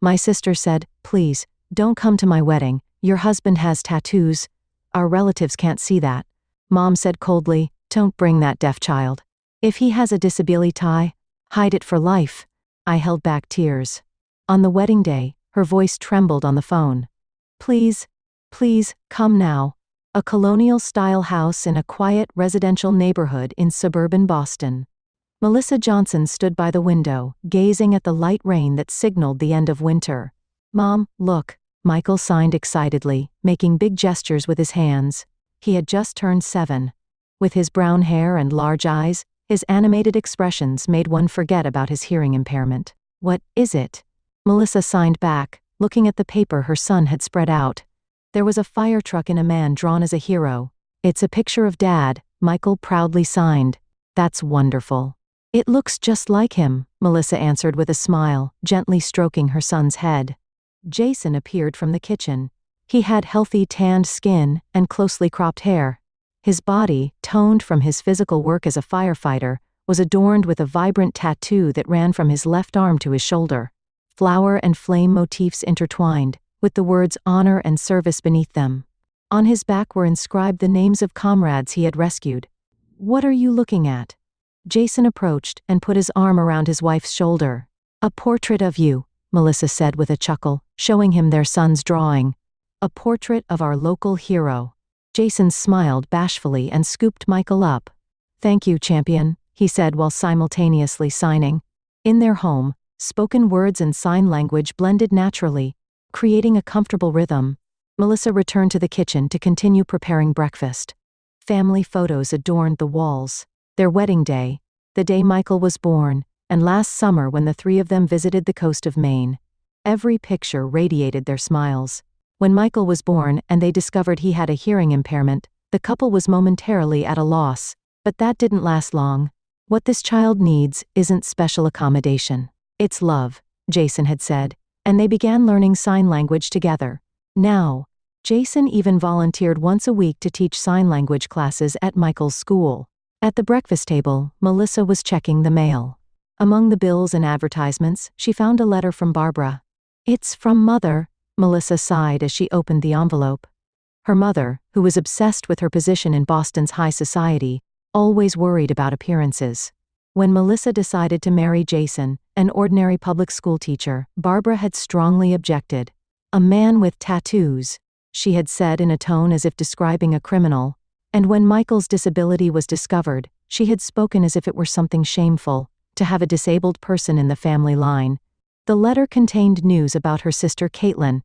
My sister said, "Please, don't come to my wedding. Your husband has tattoos. Our relatives can't see that." Mom said coldly, "Don't bring that deaf child. If he has a disability, hide it for life." I held back tears. On the wedding day, her voice trembled on the phone. "Please, please, come now." A colonial-style house in a quiet residential neighborhood in suburban Boston. Melissa Johnson stood by the window, gazing at the light rain that signaled the end of winter. "Mom, look," Michael signed excitedly, making big gestures with his hands. He had just turned 7. With his brown hair and large eyes, his animated expressions made one forget about his hearing impairment. "What is it?" Melissa signed back, looking at the paper her son had spread out. There was a fire truck and a man drawn as a hero. "It's a picture of Dad," Michael proudly signed. "That's wonderful." "It looks just like him," Melissa answered with a smile, gently stroking her son's head. Jason appeared from the kitchen. He had healthy tanned skin and closely cropped hair. His body, toned from his physical work as a firefighter, was adorned with a vibrant tattoo that ran from his left arm to his shoulder. Flower and flame motifs intertwined, with the words honor and service beneath them. On his back were inscribed the names of comrades he had rescued. "What are you looking at?" Jason approached and put his arm around his wife's shoulder. "A portrait of you," Melissa said with a chuckle, showing him their son's drawing. "A portrait of our local hero." Jason smiled bashfully and scooped Michael up. "Thank you, champion," he said while simultaneously signing. In their home, spoken words and sign language blended naturally, creating a comfortable rhythm. Melissa returned to the kitchen to continue preparing breakfast. Family photos adorned the walls. Their wedding day, the day Michael was born, and last summer when the three of them visited the coast of Maine. Every picture radiated their smiles. When Michael was born and they discovered he had a hearing impairment, the couple was momentarily at a loss, but that didn't last long. "What this child needs isn't special accommodation. It's love," Jason had said, and they began learning sign language together. Now, Jason even volunteered once a week to teach sign language classes at Michael's school. At the breakfast table, Melissa was checking the mail. Among the bills and advertisements, she found a letter from Barbara. "It's from Mother," Melissa sighed as she opened the envelope. Her mother, who was obsessed with her position in Boston's high society, always worried about appearances. When Melissa decided to marry Jason, an ordinary public school teacher, Barbara had strongly objected. "A man with tattoos," she had said in a tone as if describing a criminal. And when Michael's disability was discovered, she had spoken as if it were something shameful to have a disabled person in the family line. The letter contained news about her sister Caitlin.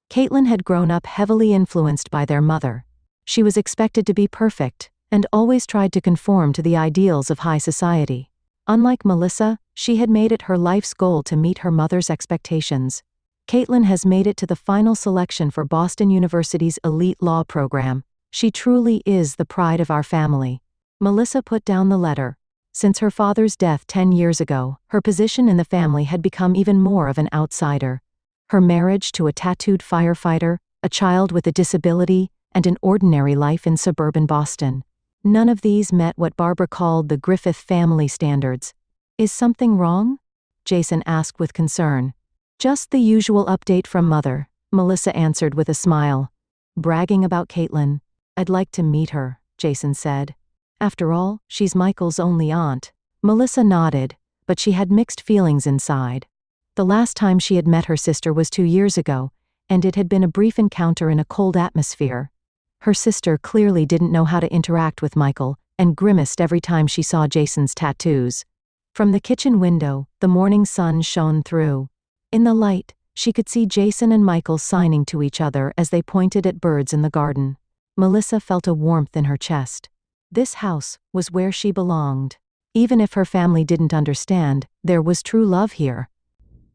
Caitlin had grown up heavily influenced by their mother. She was expected to be perfect, and always tried to conform to the ideals of high society. Unlike Melissa, she had made it her life's goal to meet her mother's expectations. Caitlin has made it to the final selection for Boston University's elite law program. She truly is the pride of our family. Melissa put down the letter. Since her father's death 10 years ago, her position in the family had become even more of an outsider. Her marriage to a tattooed firefighter, a child with a disability, and an ordinary life in suburban Boston. None of these met what Barbara called the Griffith family standards. "Is something wrong?" Jason asked with concern. "Just the usual update from Mother," Melissa answered with a smile. "Bragging about Caitlin. I'd like to meet her," Jason said. "After all, she's Michael's only aunt." Melissa nodded, but she had mixed feelings inside. The last time she had met her sister was 2 years ago, and it had been a brief encounter in a cold atmosphere. Her sister clearly didn't know how to interact with Michael, and grimaced every time she saw Jason's tattoos. From the kitchen window, the morning sun shone through. In the light, she could see Jason and Michael signing to each other as they pointed at birds in the garden. Melissa felt a warmth in her chest. This house was where she belonged. Even if her family didn't understand, there was true love here.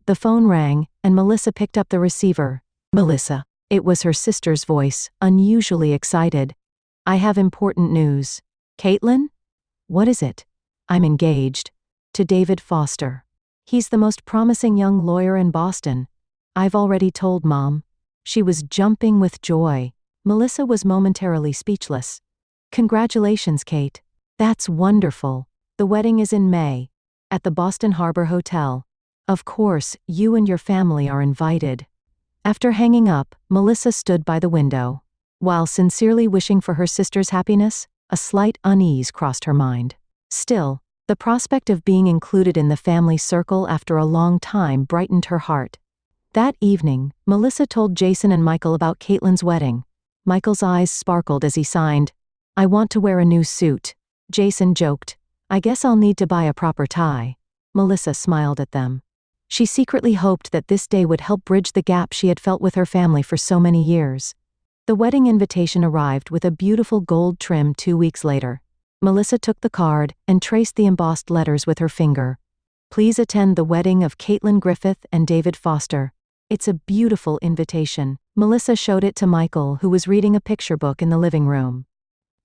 The phone rang, and Melissa picked up the receiver. "Melissa." It was her sister's voice, unusually excited. "I have important news." "Caitlin?" "What is it?" "I'm engaged. To David Foster. He's the most promising young lawyer in Boston. I've already told Mom." She was jumping with joy. Melissa was momentarily speechless. "Congratulations, Kate. That's wonderful. The wedding is in May. At the Boston Harbor Hotel. Of course, you and your family are invited. After hanging up, Melissa stood by the window. While sincerely wishing for her sister's happiness, a slight unease crossed her mind. Still, the prospect of being included in the family circle after a long time brightened her heart. That evening, Melissa told Jason and Michael about Caitlin's wedding. Michael's eyes sparkled as he signed, "I want to wear a new suit." Jason joked, "I guess I'll need to buy a proper tie." Melissa smiled at them. She secretly hoped that this day would help bridge the gap she had felt with her family for so many years. The wedding invitation arrived with a beautiful gold trim 2 weeks later. Melissa took the card and traced the embossed letters with her finger. "Please attend the wedding of Caitlin Griffith and David Foster." It's a beautiful invitation. Melissa showed it to Michael, who was reading a picture book in the living room.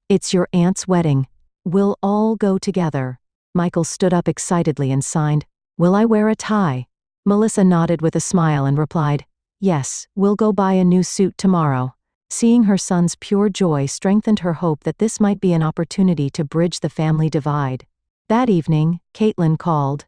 "It's your aunt's wedding. We'll all go together." Michael stood up excitedly and signed, "Will I wear a tie?" Melissa nodded with a smile and replied, "Yes, we'll go buy a new suit tomorrow." Seeing her son's pure joy strengthened her hope that this might be an opportunity to bridge the family divide. That evening, Caitlin called.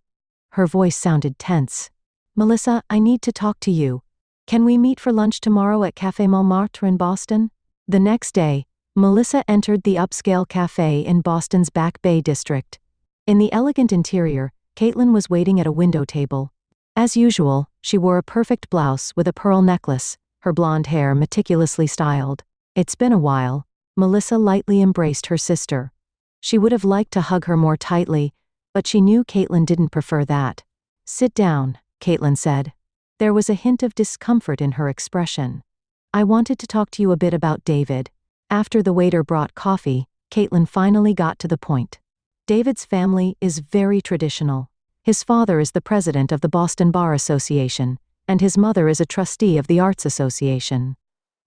Her voice sounded tense. "Melissa, I need to talk to you. Can we meet for lunch tomorrow at Café Montmartre in Boston?" The next day, Melissa entered the upscale cafe in Boston's Back Bay district. In the elegant interior, Caitlin was waiting at a window table. As usual, she wore a perfect blouse with a pearl necklace, her blonde hair meticulously styled. "It's been a while." Melissa lightly embraced her sister. She would have liked to hug her more tightly, but she knew Caitlin didn't prefer that. "Sit down," Caitlin said. There was a hint of discomfort in her expression. "I wanted to talk to you a bit about David." After the waiter brought coffee, Caitlin finally got to the point. David's family is very traditional. His father is the president of the Boston Bar Association, and his mother is a trustee of the Arts Association.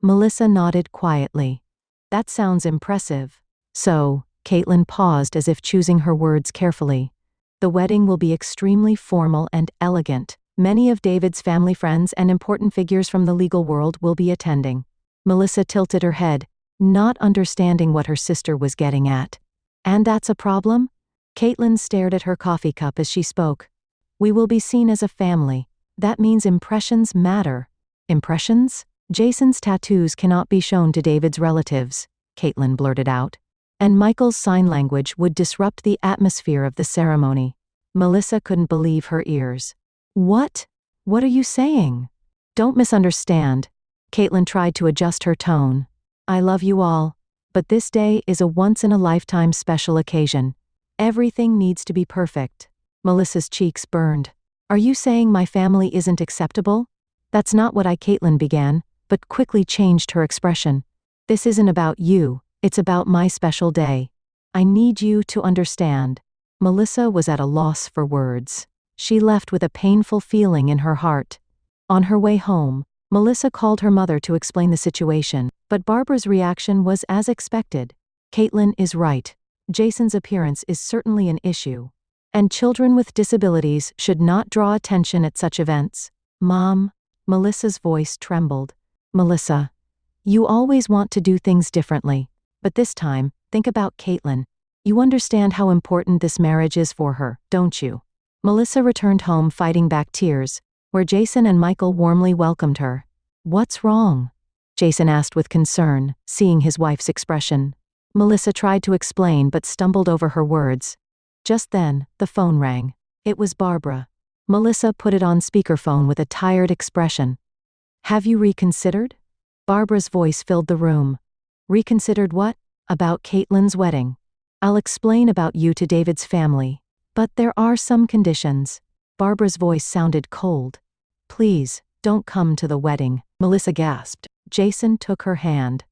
Melissa nodded quietly. "That sounds impressive." "So," Caitlin paused as if choosing her words carefully. "The wedding will be extremely formal and elegant. Many of David's family friends and important figures from the legal world will be attending." Melissa tilted her head, not understanding what her sister was getting at. "And that's a problem?" Caitlin stared at her coffee cup as she spoke. "We will be seen as a family. That means impressions matter." "Impressions?" "Jason's tattoos cannot be shown to David's relatives," Caitlin blurted out. "And Michael's sign language would disrupt the atmosphere of the ceremony." Melissa couldn't believe her ears. "What? What are you saying?" "Don't misunderstand." Caitlin tried to adjust her tone. "I love you all, but this day is a once-in-a-lifetime special occasion. Everything needs to be perfect." Melissa's cheeks burned. "Are you saying my family isn't acceptable?" "That's not what Caitlin began, but quickly changed her expression. "This isn't about you, it's about my special day. I need you to understand." Melissa was at a loss for words. She left with a painful feeling in her heart. On her way home, Melissa called her mother to explain the situation, but Barbara's reaction was as expected. "Caitlin is right. Jason's appearance is certainly an issue. And children with disabilities should not draw attention at such events." "Mom," Melissa's voice trembled. "Melissa, you always want to do things differently. But this time, think about Caitlin. You understand how important this marriage is for her, don't you?" Melissa returned home fighting back tears, where Jason and Michael warmly welcomed her. "What's wrong?" Jason asked with concern, seeing his wife's expression. Melissa tried to explain but stumbled over her words. Just then, the phone rang. It was Barbara. Melissa put it on speakerphone with a tired expression. "Have you reconsidered?" Barbara's voice filled the room. "Reconsidered what?" "About Caitlin's wedding. I'll explain about you to David's family. But there are some conditions." Barbara's voice sounded cold. "Please, don't come to the wedding," Melissa gasped. Jason took her hand.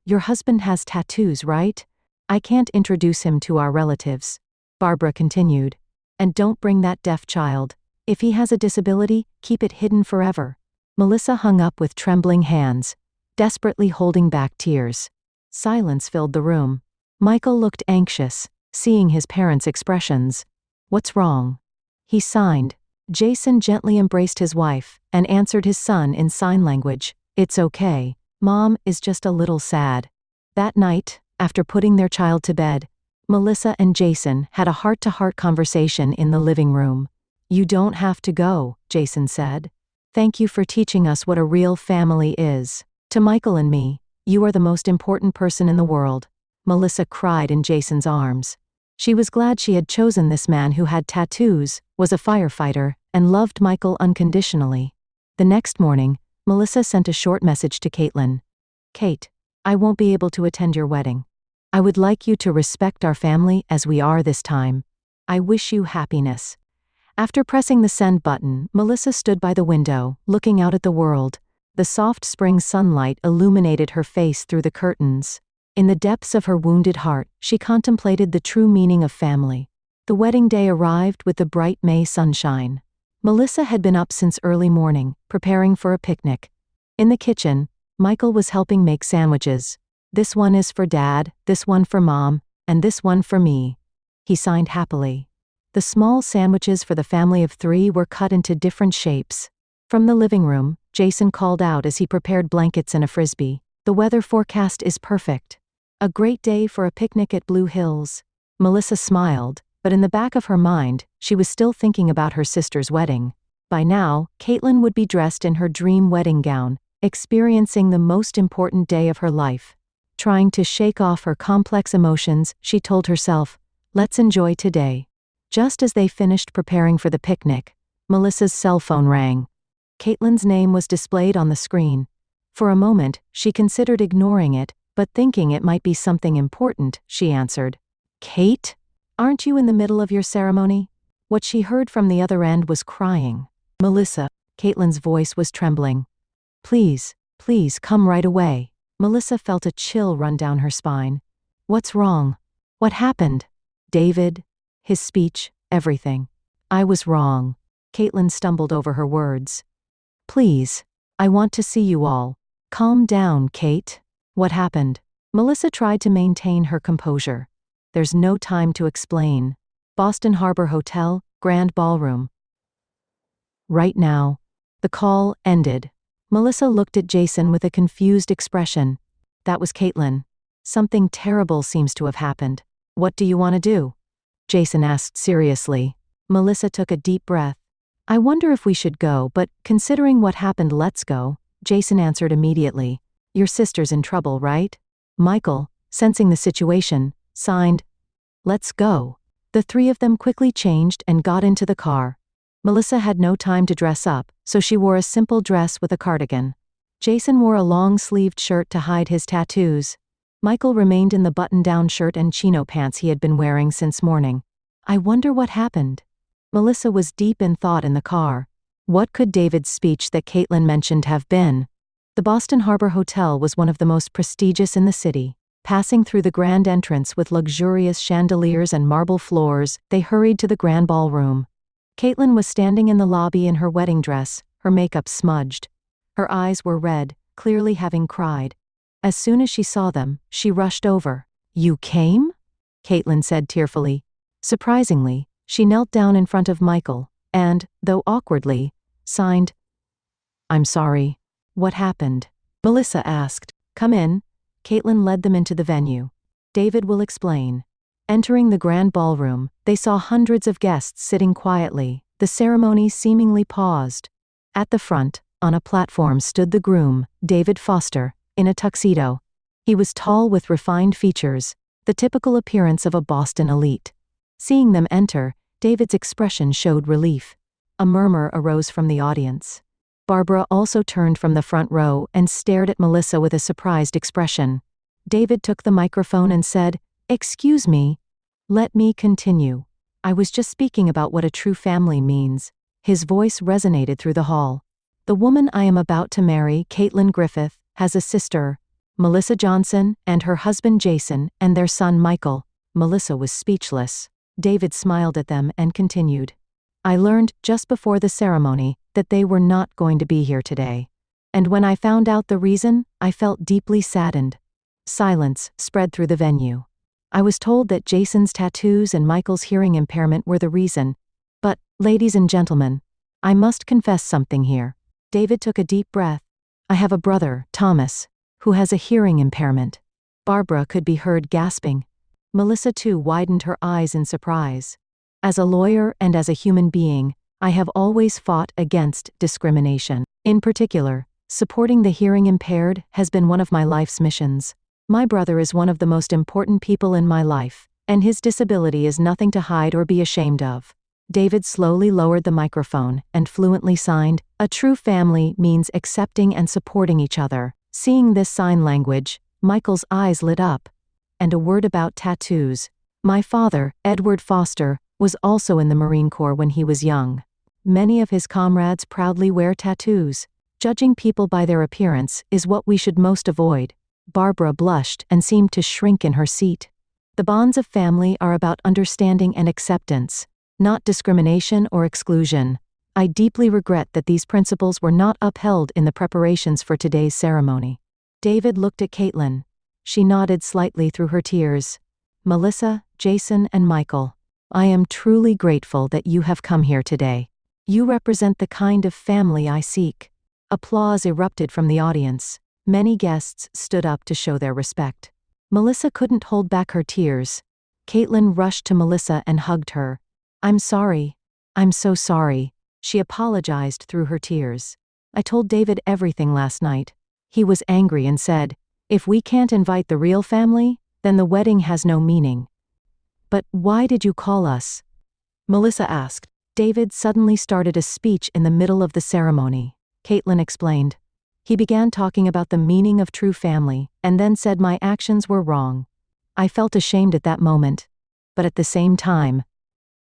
"Your husband has tattoos, right? I can't introduce him to our relatives." Barbara continued. "And don't bring that deaf child. If he has a disability, keep it hidden forever." Melissa hung up with trembling hands, desperately holding back tears. Silence filled the room. Michael looked anxious, seeing his parents' expressions. "What's wrong?" He signed. Jason gently embraced his wife and answered his son in sign language. "It's okay. Mom is just a little sad." That night, after putting their child to bed, Melissa and Jason had a heart-to-heart conversation in the living room. You don't have to go, Jason said. Thank you for teaching us what a real family is. To Michael and me, you are the most important person in the world. Melissa cried in Jason's arms. She was glad she had chosen this man who had tattoos, was a firefighter, and loved Michael unconditionally. The next morning, Melissa sent a short message to Caitlin. Kate, I won't be able to attend your wedding. I would like you to respect our family as we are this time. I wish you happiness. After pressing the send button, Melissa stood by the window, looking out at the world. The soft spring sunlight illuminated her face through the curtains. In the depths of her wounded heart, she contemplated the true meaning of family. The wedding day arrived with the bright May sunshine. Melissa had been up since early morning, preparing for a picnic. In the kitchen, Michael was helping make sandwiches. This one is for Dad, this one for Mom, and this one for me. He signed happily. The small sandwiches for the family of 3 were cut into different shapes. From the living room, Jason called out as he prepared blankets and a frisbee. The weather forecast is perfect. A great day for a picnic at Blue Hills. Melissa smiled, but in the back of her mind, she was still thinking about her sister's wedding. By now, Caitlin would be dressed in her dream wedding gown, experiencing the most important day of her life. Trying to shake off her complex emotions, she told herself, "Let's enjoy today." Just as they finished preparing for the picnic, Melissa's cell phone rang. Caitlin's name was displayed on the screen. For a moment, she considered ignoring it, but thinking it might be something important, she answered. "Kate? Aren't you in the middle of your ceremony?" What she heard from the other end was crying. "Melissa," Caitlin's voice was trembling. Please come right away." Melissa felt a chill run down her spine. "What's wrong? What happened?" "David, his speech, everything. I was wrong." Caitlin stumbled over her words. "Please, I want to see you all. Calm down, Kate. What happened?" Melissa tried to maintain her composure. "There's no time to explain. Boston Harbor Hotel, Grand Ballroom. Right now." The call ended. Melissa looked at Jason with a confused expression. That was Caitlin. "Something terrible seems to have happened. What do you want to do?" Jason asked seriously. Melissa took a deep breath. "I wonder if we should go, but considering what happened, let's go." Jason answered immediately. "Your sister's in trouble, right?" Michael, sensing the situation, signed, "Let's go." The 3 of them quickly changed and got into the car. Melissa had no time to dress up, so she wore a simple dress with a cardigan. Jason wore a long-sleeved shirt to hide his tattoos. Michael remained in the button-down shirt and chino pants he had been wearing since morning. "I wonder what happened." Melissa was deep in thought in the car. What could David's speech that Caitlin mentioned have been? The Boston Harbor Hotel was one of the most prestigious in the city. Passing through the grand entrance with luxurious chandeliers and marble floors, they hurried to the grand ballroom. Caitlin was standing in the lobby in her wedding dress, her makeup smudged. Her eyes were red, clearly having cried. As soon as she saw them, she rushed over. "You came?" Caitlin said tearfully. Surprisingly, she knelt down in front of Michael, and, though awkwardly, signed, "I'm sorry." "What happened?" Melissa asked. "Come in." Caitlin led them into the venue. "David will explain." Entering the grand ballroom, they saw hundreds of guests sitting quietly, the ceremony seemingly paused. At the front, on a platform stood the groom, David Foster, in a tuxedo. He was tall with refined features, the typical appearance of a Boston elite. Seeing them enter, David's expression showed relief. A murmur arose from the audience. Barbara also turned from the front row and stared at Melissa with a surprised expression. David took the microphone and said, "Excuse me. Let me continue. I was just speaking about what a true family means." His voice resonated through the hall. "The woman I am about to marry, Caitlin Griffith, has a sister, Melissa Johnson, and her husband Jason, and their son Michael." Melissa was speechless. David smiled at them and continued. "I learned, just before the ceremony, that they were not going to be here today. And when I found out the reason, I felt deeply saddened." Silence spread through the venue. "I was told that Jason's tattoos and Michael's hearing impairment were the reason. But, ladies and gentlemen, I must confess something here." David took a deep breath. "I have a brother, Thomas, who has a hearing impairment." Barbara could be heard gasping. Melissa too widened her eyes in surprise. "As a lawyer and as a human being, I have always fought against discrimination. In particular, supporting the hearing impaired has been one of my life's missions. My brother is one of the most important people in my life, and his disability is nothing to hide or be ashamed of. David slowly lowered the microphone and fluently signed, "A true family means accepting and supporting each other." Seeing this sign language, Michael's eyes lit up. And a word about tattoos. My father, Edward Foster, was also in the Marine Corps when he was young. Many of his comrades proudly wear tattoos. Judging people by their appearance is what we should most avoid. Barbara blushed and seemed to shrink in her seat. The bonds of family are about understanding and acceptance, not discrimination or exclusion. I deeply regret that these principles were not upheld in the preparations for today's ceremony. David looked at Caitlin. She nodded slightly through her tears. Melissa, Jason, and Michael, I am truly grateful that you have come here today. You represent the kind of family I seek. Applause erupted from the audience. Many guests stood up to show their respect. Melissa couldn't hold back her tears. Caitlin rushed to Melissa and hugged her. I'm sorry. I'm so sorry. She apologized through her tears. I told David everything last night. He was angry and said, if we can't invite the real family, then the wedding has no meaning. But why did you call us? Melissa asked. David suddenly started a speech in the middle of the ceremony. Caitlin explained. He began talking about the meaning of true family, and then said my actions were wrong. I felt ashamed at that moment. But at the same time,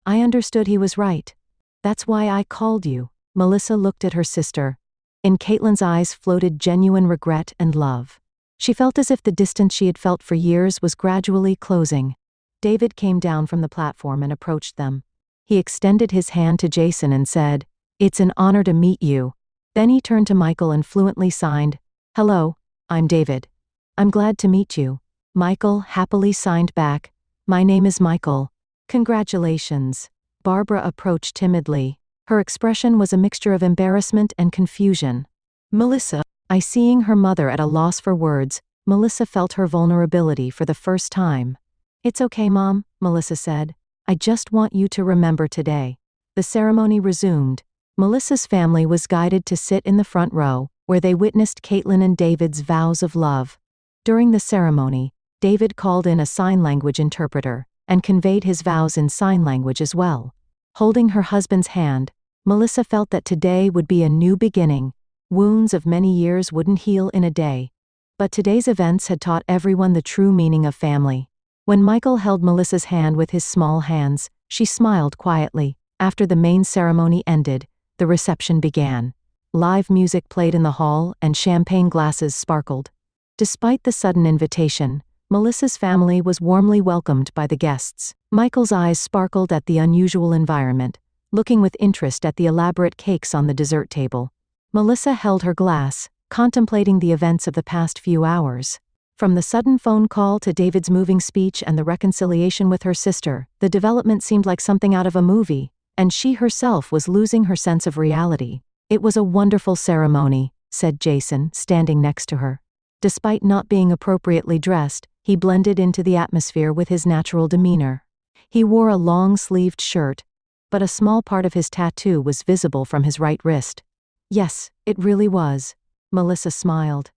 I understood he was right. That's why I called you. Melissa looked at her sister. In Caitlin's eyes floated genuine regret and love. She felt as if the distance she had felt for years was gradually closing. David came down from the platform and approached them. He extended his hand to Jason and said, "It's an honor to meet you." Then he turned to Michael and fluently signed, "Hello, I'm David. I'm glad to meet you." Michael happily signed back, "My name is Michael. Congratulations." Barbara approached timidly. Her expression was a mixture of embarrassment and confusion. Melissa, seeing her mother at a loss for words, Melissa felt her vulnerability for the first time. "It's okay, Mom," Melissa said. "I just want you to remember today." The ceremony resumed. Melissa's family was guided to sit in the front row, where they witnessed Caitlin and David's vows of love. During the ceremony, David called in a sign language interpreter, and conveyed his vows in sign language as well. Holding her husband's hand, Melissa felt that today would be a new beginning. Wounds of many years wouldn't heal in a day. But today's events had taught everyone the true meaning of family. When Michael held Melissa's hand with his small hands, she smiled quietly. After the main ceremony ended, the reception began. Live music played in the hall and champagne glasses sparkled. Despite the sudden invitation, Melissa's family was warmly welcomed by the guests. Michael's eyes sparkled at the unusual environment, looking with interest at the elaborate cakes on the dessert table. Melissa held her glass, contemplating the events of the past few hours. From the sudden phone call to David's moving speech and the reconciliation with her sister, the development seemed like something out of a movie, and she herself was losing her sense of reality. "It was a wonderful ceremony," said Jason, standing next to her. Despite not being appropriately dressed, he blended into the atmosphere with his natural demeanor. He wore a long-sleeved shirt, but a small part of his tattoo was visible from his right wrist. "Yes, it really was." Melissa smiled.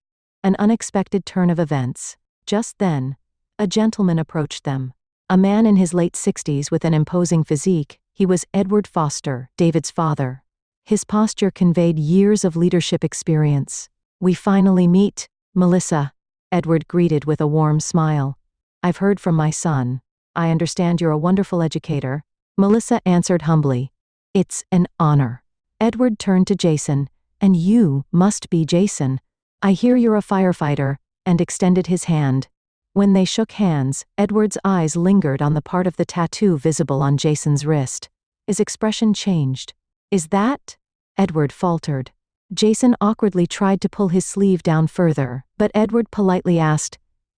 An unexpected turn of events. Just then, a gentleman approached them. A man in his late 60s with an imposing physique. He was Edward Foster, David's father. His posture conveyed years of leadership experience. "We finally meet, Melissa," Edward greeted with a warm smile. "I've heard from my son. I understand you're a wonderful educator." Melissa answered humbly. "It's an honor." Edward turned to Jason. "And you must be Jason. I hear you're a firefighter," and extended his hand. When they shook hands, Edward's eyes lingered on the part of the tattoo visible on Jason's wrist. His expression changed. "Is that?" Edward faltered. Jason awkwardly tried to pull his sleeve down further, but Edward politely asked,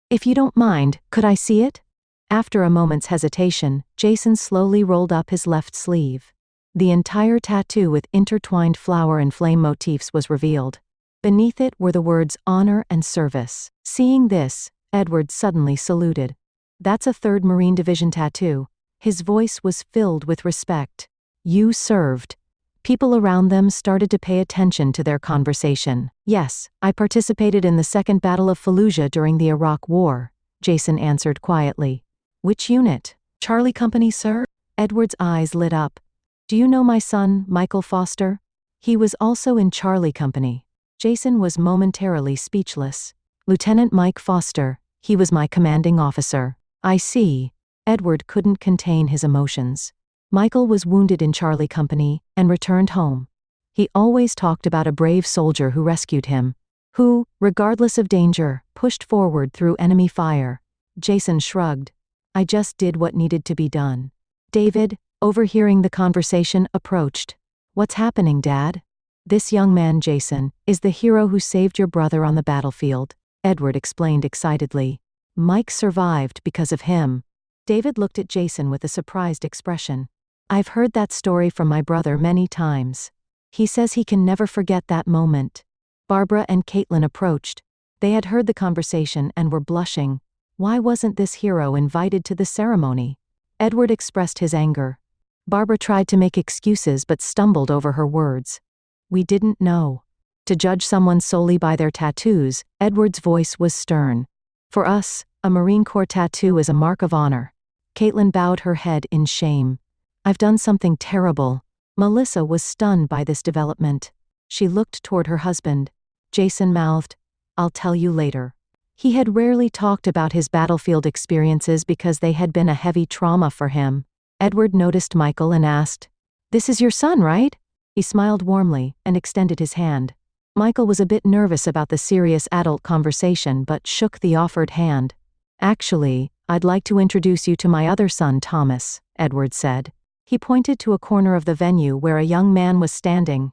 "If you don't mind, could I see it?" After a moment's hesitation, Jason slowly rolled up his left sleeve. The entire tattoo with intertwined flower and flame motifs was revealed. Beneath it were the words honor and service. Seeing this, Edward suddenly saluted. "That's a 3rd Marine Division tattoo." His voice was filled with respect. "You served." People around them started to pay attention to their conversation. Yes, I participated in the Second Battle of Fallujah during the Iraq War, Jason answered quietly. Which unit? Charlie Company, sir? Edward's eyes lit up. Do you know my son, Michael Foster? He was also in Charlie Company. Jason was momentarily speechless. Lieutenant Mike Foster, he was my commanding officer. I see. Edward couldn't contain his emotions. Michael was wounded in Charlie Company and returned home. He always talked about a brave soldier who rescued him, who, regardless of danger, pushed forward through enemy fire. Jason shrugged. I just did what needed to be done. David, overhearing the conversation, approached. What's happening, Dad? This young man, Jason, is the hero who saved your brother on the battlefield, Edward explained excitedly. Mike survived because of him. David looked at Jason with a surprised expression. I've heard that story from my brother many times. He says he can never forget that moment. Barbara and Caitlin approached. They had heard the conversation and were blushing. Why wasn't this hero invited to the ceremony? Edward expressed his anger. Barbara tried to make excuses but stumbled over her words. We didn't know. To judge someone solely by their tattoos, Edward's voice was stern. For us, a Marine Corps tattoo is a mark of honor. Caitlin bowed her head in shame. I've done something terrible. Melissa was stunned by this development. She looked toward her husband. Jason mouthed, I'll tell you later. He had rarely talked about his battlefield experiences because they had been a heavy trauma for him. Edward noticed Michael and asked, This is your son, right? He smiled warmly and extended his hand. Michael was a bit nervous about the serious adult conversation but shook the offered hand. Actually, I'd like to introduce you to my other son, Thomas, Edward said. He pointed to a corner of the venue where a young man was standing.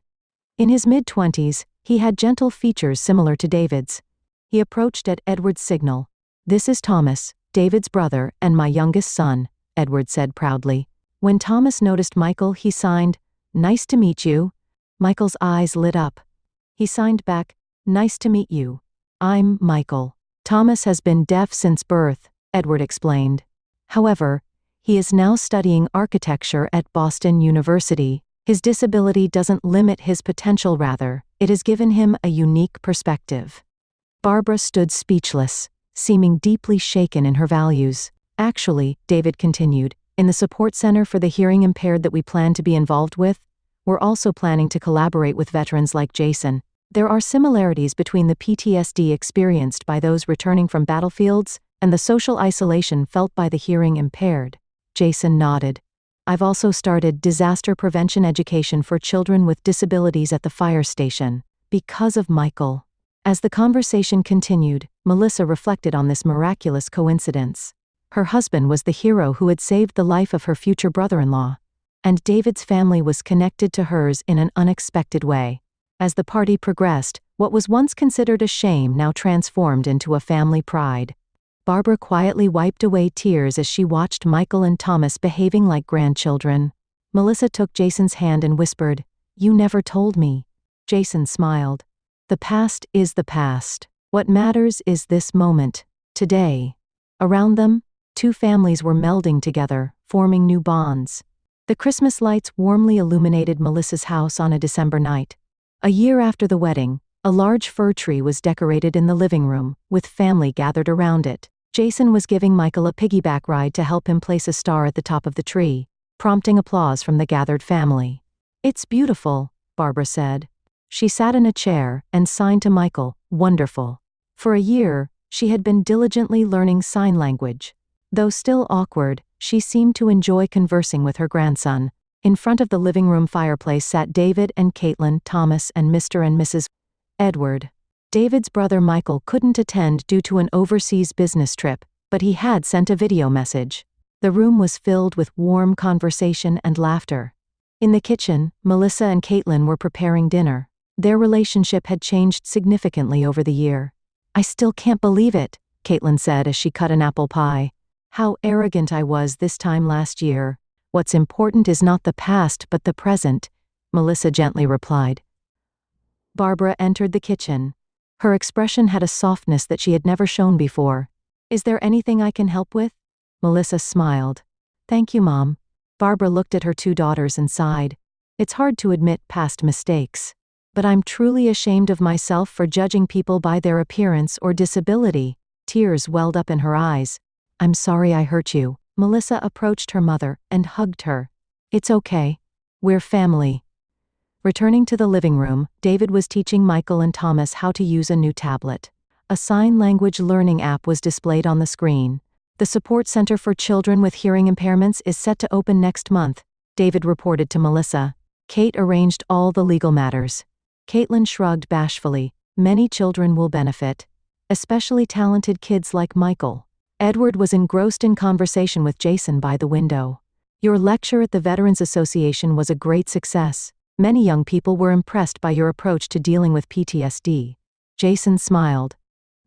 In his mid-20s, he had gentle features similar to David's. He approached at Edward's signal. This is Thomas, David's brother and my youngest son, Edward said proudly. When Thomas noticed Michael, he signed, Nice to meet you. Michael's eyes lit up. He signed back, Nice to meet you. I'm Michael. Thomas has been deaf since birth, Edward explained. However, he is now studying architecture at Boston University. His disability doesn't limit his potential, rather, it has given him a unique perspective. Barbara stood speechless, seeming deeply shaken in her values. Actually, David continued, in the support center for the hearing impaired that we plan to be involved with, we're also planning to collaborate with veterans like Jason. There are similarities between the PTSD experienced by those returning from battlefields and the social isolation felt by the hearing impaired. Jason nodded. I've also started disaster prevention education for children with disabilities at the fire station, because of Michael. As the conversation continued, Melissa reflected on this miraculous coincidence. Her husband was the hero who had saved the life of her future brother-in-law, and David's family was connected to hers in an unexpected way. As the party progressed, what was once considered a shame now transformed into a family pride. Barbara quietly wiped away tears as she watched Michael and Thomas behaving like grandchildren. Melissa took Jason's hand and whispered, You never told me. Jason smiled. The past is the past. What matters is this moment, today. Around them, two families were melding together, forming new bonds. The Christmas lights warmly illuminated Melissa's house on a December night. A year after the wedding, a large fir tree was decorated in the living room, with family gathered around it. Jason was giving Michael a piggyback ride to help him place a star at the top of the tree, prompting applause from the gathered family. It's beautiful, Barbara said. She sat in a chair and signed to Michael, Wonderful. For a year, she had been diligently learning sign language. Though still awkward, she seemed to enjoy conversing with her grandson. In front of the living room fireplace sat David and Caitlin, Thomas and Mr. and Mrs. Edward. David's brother Michael couldn't attend due to an overseas business trip, but he had sent a video message. The room was filled with warm conversation and laughter. In the kitchen, Melissa and Caitlin were preparing dinner. Their relationship had changed significantly over the year. I still can't believe it, Caitlin said as she cut an apple pie. How arrogant I was this time last year. What's important is not the past but the present, Melissa gently replied. Barbara entered the kitchen. Her expression had a softness that she had never shown before. Is there anything I can help with? Melissa smiled. Thank you, Mom. Barbara looked at her two daughters and sighed. It's hard to admit past mistakes. But I'm truly ashamed of myself for judging people by their appearance or disability. Tears welled up in her eyes. I'm sorry I hurt you. Melissa approached her mother and hugged her. It's okay. We're family. Returning to the living room, David was teaching Michael and Thomas how to use a new tablet. A sign language learning app was displayed on the screen. The Support Center for Children with Hearing Impairments is set to open next month, David reported to Melissa. Kate arranged all the legal matters. Caitlin shrugged bashfully. Many children will benefit. Especially talented kids like Michael. Edward was engrossed in conversation with Jason by the window. Your lecture at the Veterans Association was a great success. Many young people were impressed by your approach to dealing with PTSD. Jason smiled.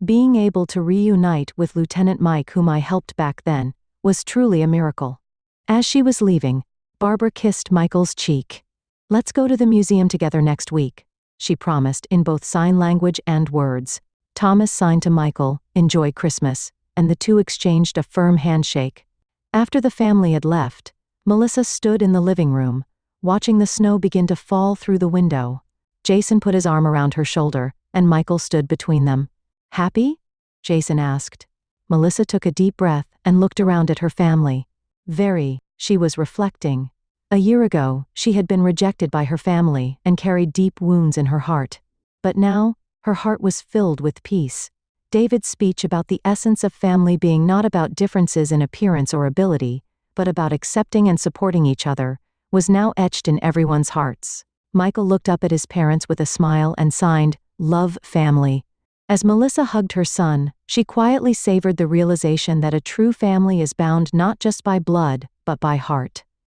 Being able to reunite with Lieutenant Mike, whom I helped back then, was truly a miracle. As she was leaving, Barbara kissed Michael's cheek. Let's go to the museum together next week, she promised in both sign language and words. Thomas signed to Michael, "Enjoy Christmas," and the two exchanged a firm handshake. After the family had left, Melissa stood in the living room, watching the snow begin to fall through the window. Jason put his arm around her shoulder, and Michael stood between them. Happy? Jason asked. Melissa took a deep breath and looked around at her family. Very, she was reflecting. A year ago, she had been rejected by her family and carried deep wounds in her heart. But now, her heart was filled with peace. David's speech about the essence of family being not about differences in appearance or ability, but about accepting and supporting each other, was now etched in everyone's hearts. Michael looked up at his parents with a smile and signed, "Love, family." As Melissa hugged her son, she quietly savored the realization that a true family is bound not just by blood, but by heart.